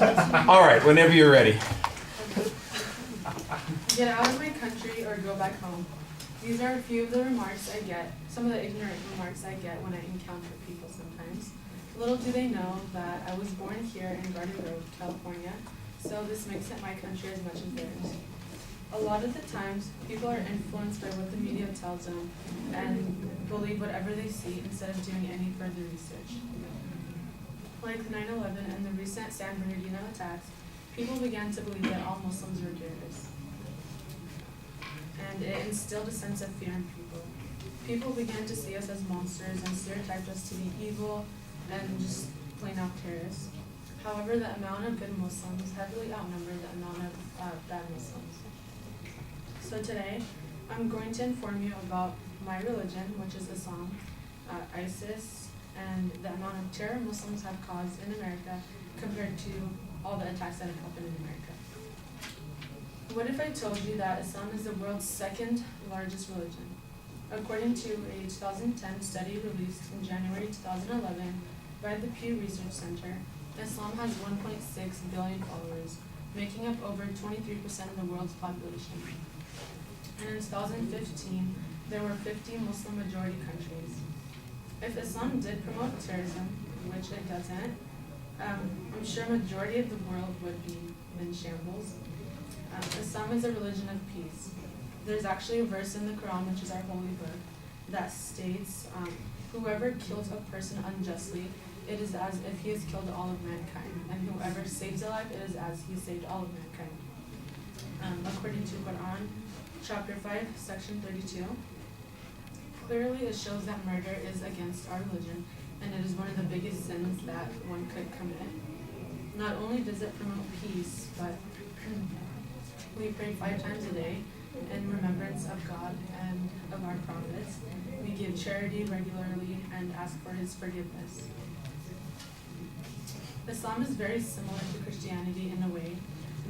All right, whenever you're ready. Get out of my country or go back home. These are a few of the remarks I get, some of the ignorant remarks I get when I encounter people sometimes. Little do they know that I was born here in Garden Grove, California, so this makes it my country as much as theirs. A lot of the times, people are influenced by what the media tells them and believe whatever they see instead of doing any further research. Like 9/11 and the recent San Bernardino attacks, people began to believe that all Muslims were terrorists. And it instilled a sense of fear in people. People began to see us as monsters and stereotyped us to be evil and just plain out terrorists. However, the amount of good Muslims heavily outnumbered the amount of bad Muslims. So today, I'm going to inform you about my religion, which is Islam, ISIS, and the amount of terror Muslims have caused in America compared to all the attacks that have happened in America. What if I told you that Islam is the world's second largest religion? According to a 2010 study released in January 2011 by the Pew Research Center, Islam has 1.6 billion followers, making up over 23% of the world's population. And in 2015, there were 50 Muslim majority countries. If Islam did promote terrorism, which it doesn't, I'm sure a majority of the world would be in shambles. Islam is a religion of peace. There's actually a verse in the Quran, which is our holy book, that states, whoever kills a person unjustly, it is as if he has killed all of mankind, and whoever saves a life, it is as he saved all of mankind. According to Quran, chapter 5, section 32, clearly it shows that murder is against our religion, and it is one of the biggest sins that one could commit. Not only does it promote peace, but we pray 5 times a day in remembrance of God and of our prophets. We give charity regularly and ask for His forgiveness. Islam is very similar to Christianity in a way.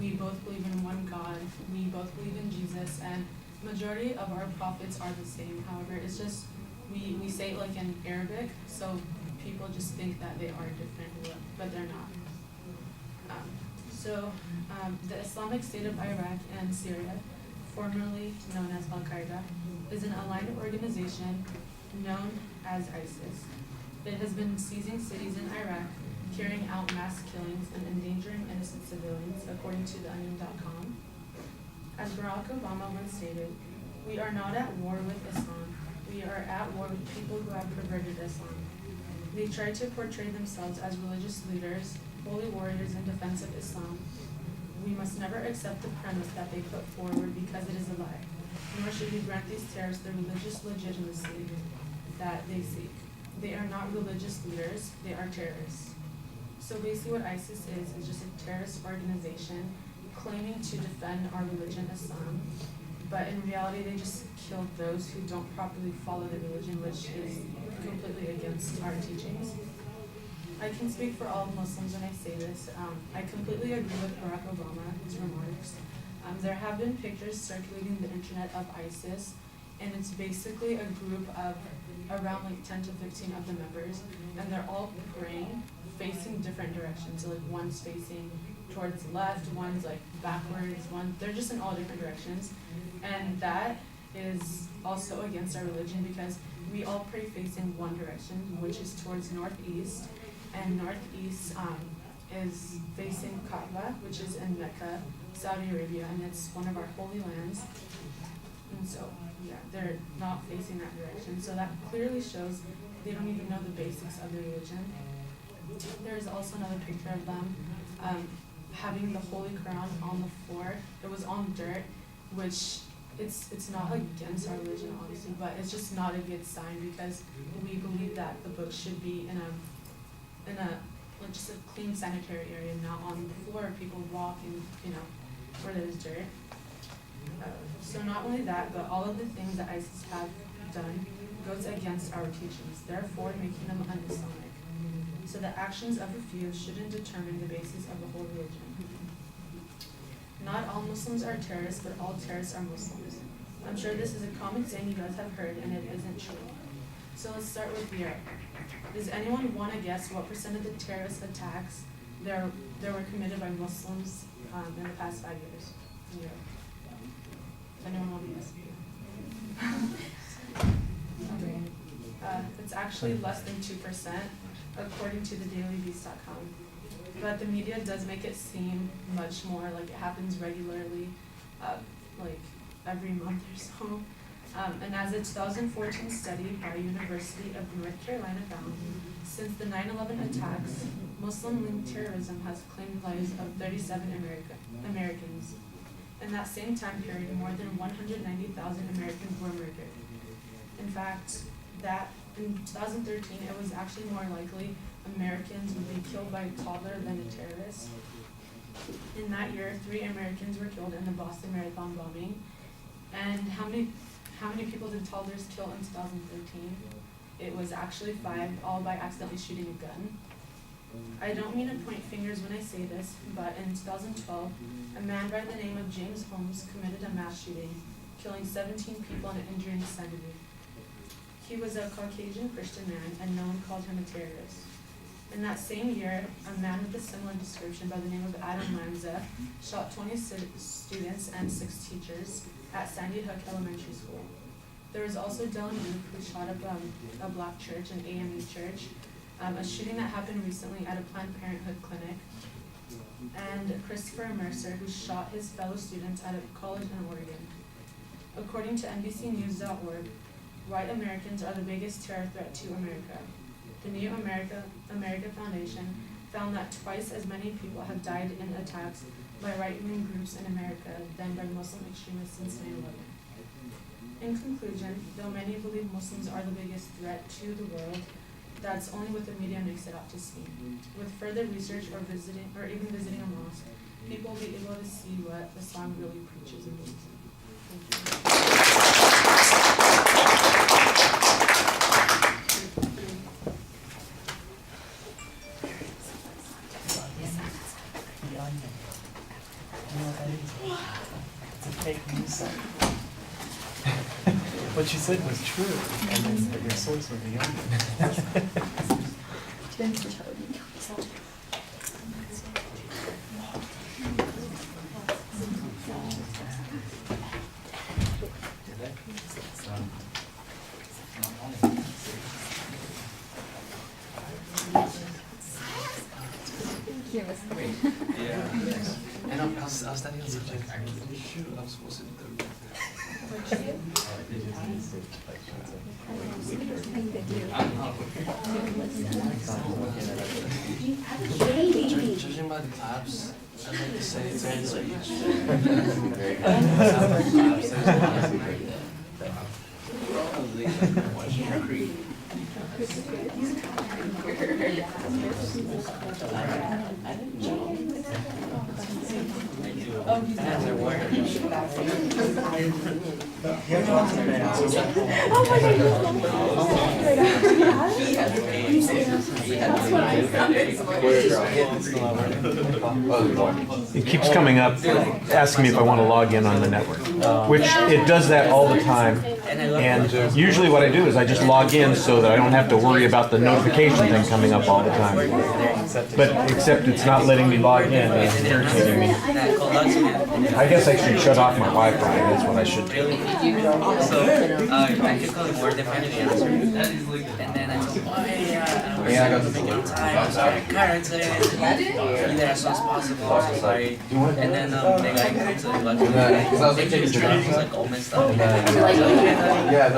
We both believe in one God, we both believe in Jesus, and majority of our prophets are the same. However, it's just, we say it like in Arabic, so people just think that they are different, but they're not. The Islamic State of Iraq and Syria, formerly known as Al-Qaeda, is an aligned organization known as ISIS. It has been seizing cities in Iraq, carrying out mass killings, and endangering innocent civilians, according to theonion.com. As Barack Obama once stated, we are not at war with Islam, we are at war with people who have perverted Islam. They try to portray themselves as religious leaders, holy warriors in defense of Islam. We must never accept the premise that they put forward because it is a lie, nor should we grant these terrorists the religious legitimacy that they seek. They are not religious leaders, they are terrorists. So basically what ISIS is just a terrorist organization claiming to defend our religion, Islam, but in reality they just kill those who don't properly follow the religion, which is completely against our teachings. I can speak for all Muslims when I say this. I completely agree with Barack Obama's remarks. There have been pictures circulating the internet of ISIS, and it's basically a group of around like 10 to 15 of the members, and they're all praying, facing different directions. So like one's facing towards the left, one's like backwards, they're just in all different directions. And that is also against our religion because we all pray facing one direction, which is towards northeast. And northeast is facing Kaaba, which is in Mecca, Saudi Arabia, and it's one of our holy lands. And so, yeah, they're not facing that direction. So that clearly shows they don't even know the basics of their religion. There's also another picture of them having the Holy Quran on the floor. It was on dirt, which it's not against our religion, obviously, but it's just not a good sign because we believe that the book should be in a like just a clean sanitary area, not on the floor. People walk and where there's dirt. So not only that, but all of the things that ISIS have done goes against our teachings, therefore making them un-Islamic. So the actions of a few shouldn't determine the basis of the whole religion. Not all Muslims are terrorists, but all terrorists are Muslims. I'm sure this is a common saying you guys have heard, and it isn't true. So let's start with Europe. Does anyone want to guess what % of the terrorist attacks there were committed by Muslims in the past 5 years in Europe. If anyone will be listening. It's actually less than 2%, according to thedailybeast.com. But the media does make it seem much more like it happens regularly, like every month or so. And as a 2014 study by University of North Carolina found, since the 9/11 attacks, Muslim-linked terrorism has claimed the lives of 37 Americans. In that same time period, more than 190,000 Americans were murdered. In fact, that in 2013, it was actually more likely Americans would be killed by a toddler than a terrorist. In that year, 3 Americans were killed in the Boston Marathon bombing. And how many people did toddlers kill in 2013? It was actually 5, all by accidentally shooting a gun. I don't mean to point fingers when I say this, but in 2012, a man by the name of James Holmes committed a mass shooting, killing 17 people and injuring 70. He was a Caucasian Christian man, and no one called him a terrorist. In that same year, a man with a similar description by the name of Adam Lanza shot 20 students and 6 teachers at Sandy Hook Elementary School. There was also Dylan Luke, who shot up a black church, an AME church, a shooting that happened recently at a Planned Parenthood clinic, and Christopher Mercer, who shot his fellow students at a college in Oregon. According to NBCNews.org, white Americans are the biggest terror threat to America. The New America Foundation found that twice as many people have died in attacks by right-wing groups in America than by Muslim extremists since 9/11. In conclusion, though many believe Muslims are the biggest threat to the world, that's only what the media makes it out to seem. With further research or even visiting a mosque, people will be able to see what Islam really preaches and believes in. Thank you. It's a fake news site. What you said was true, and then but your source was the onion. And I was standing on something. Shoot, I was supposed to do. Judging by the claps, I'd like to say it's a speech. It keeps coming up, asking me if I want to log in on the network, which it does that all the time. And usually what I do is I just log in so that I don't have to worry about the notification thing coming up all the time. But except it's not letting me log in, and it's irritating me. I guess I should shut off my Wi-Fi, that's what I should do. So, I could call the word definitive answer. And then I said, oh yeah, I was making time, sorry, car accident, either as soon as possible, sorry. And then the guy comes to the they take his truck, he's like all messed up. Yeah, I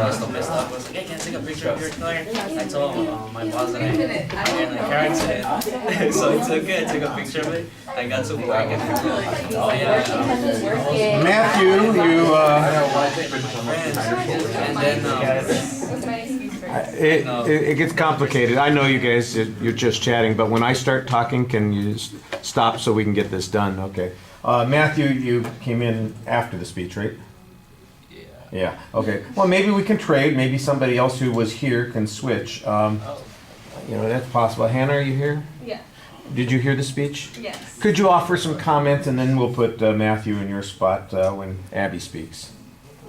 was still messed up. I was like, hey, can I take a picture of your car? I told my boss that I had a car accident. So it's okay, I took a picture of it. I got to work and oh yeah. Matthew, you, and then it gets complicated. I know you guys, you're just chatting, but when I start talking, can you stop so we can get this done? Okay. Matthew, you came in after the speech, right? yeah. Yeah, okay. Well, maybe we can trade. Maybe somebody else who was here can switch. You know, that's possible. Hannah, are you here? Yeah. Did you hear the speech? Yes. Could you offer some comments, and then we'll put Matthew in your spot when Abby speaks?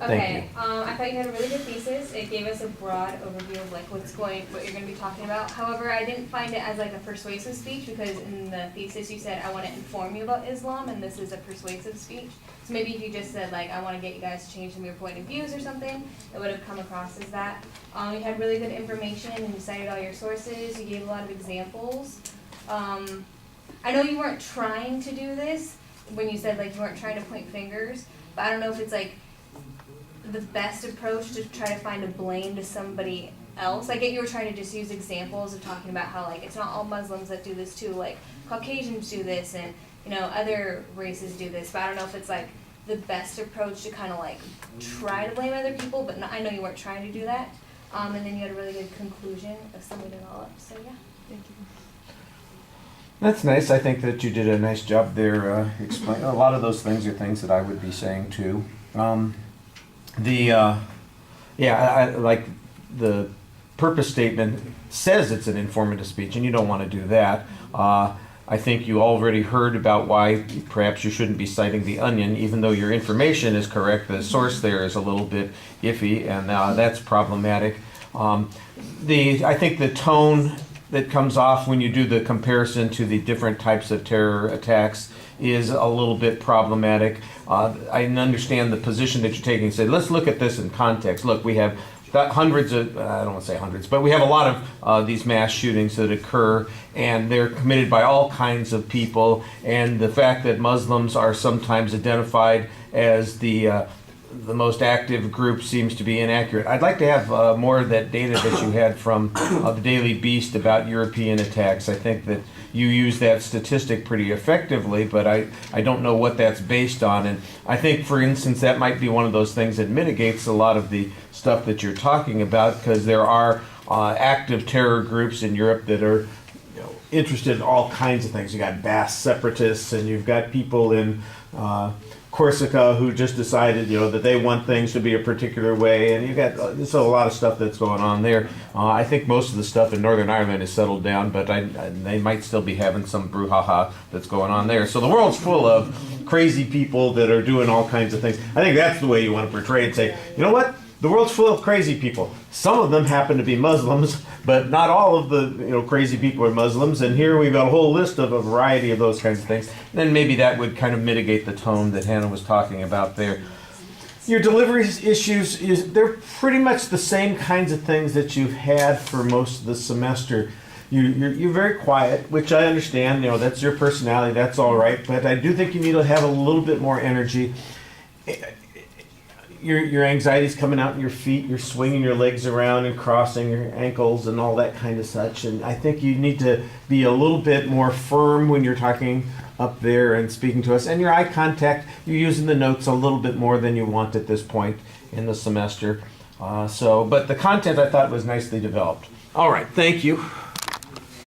Okay, I thought you had a really good thesis. It gave us a broad overview of like what you're going to be talking about. However, I didn't find it as like a persuasive speech because in the thesis you said, I want to inform you about Islam, and this is a persuasive speech. So maybe if you just said like, I want to get you guys to change some of your point of views or something, it would have come across as that. You had really good information and you cited all your sources. You gave a lot of examples. I know you weren't trying to do this when you said like you weren't trying to point fingers, but I don't know if it's like the best approach to try to find a blame to somebody else. I get you were trying to just use examples of talking about how like it's not all Muslims that do this too, like Caucasians do this and other races do this, but I don't know if it's like the best approach to kind of like try to blame other people, but I know you weren't trying to do that. And then you had a really good conclusion of summing it all up, so yeah, thank you. That's nice. I think that you did a nice job there explaining. A lot of those things are things that I would be saying too. I like the purpose statement says it's an informative speech, and you don't want to do that. I think you already heard about why perhaps you shouldn't be citing the Onion, even though your information is correct. The source there is a little bit iffy, and that's problematic. I think the tone that comes off when you do the comparison to the different types of terror attacks is a little bit problematic. I understand the position that you're taking. Say, let's look at this in context. Look, we have hundreds of, I don't want to say hundreds, but we have a lot of these mass shootings that occur, and they're committed by all kinds of people, and the fact that Muslims are sometimes identified as the most active group seems to be inaccurate. I'd like to have more of that data that you had from the Daily Beast about European attacks. I think that you use that statistic pretty effectively, but I don't know what that's based on. And I think, for instance, that might be one of those things that mitigates a lot of the stuff that you're talking about, because there are active terror groups in Europe that are interested in all kinds of things. You got Basque separatists, and you've got people in Corsica who just decided, that they want things to be a particular way, and you got there's a lot of stuff that's going on there. I think most of the stuff in Northern Ireland is settled down, but they might still be having some brouhaha that's going on there. So the world's full of crazy people that are doing all kinds of things. I think that's the way you want to portray it. Say, you know what? The world's full of crazy people. Some of them happen to be Muslims, but not all of the crazy people are Muslims. And here we've got a whole list of a variety of those kinds of things. And then maybe that would kind of mitigate the tone that Hannah was talking about there. Your delivery issues they're pretty much the same kinds of things that you've had for most of the semester. You're very quiet, which I understand. That's your personality. That's all right. But I do think you need to have a little bit more energy. Your anxiety's coming out in your feet. You're swinging your legs around and crossing your ankles and all that kind of such. And I think you need to be a little bit more firm when you're talking up there and speaking to us. And your eye contact, you're using the notes a little bit more than you want at this point in the semester. But the content I thought was nicely developed. All right, thank you.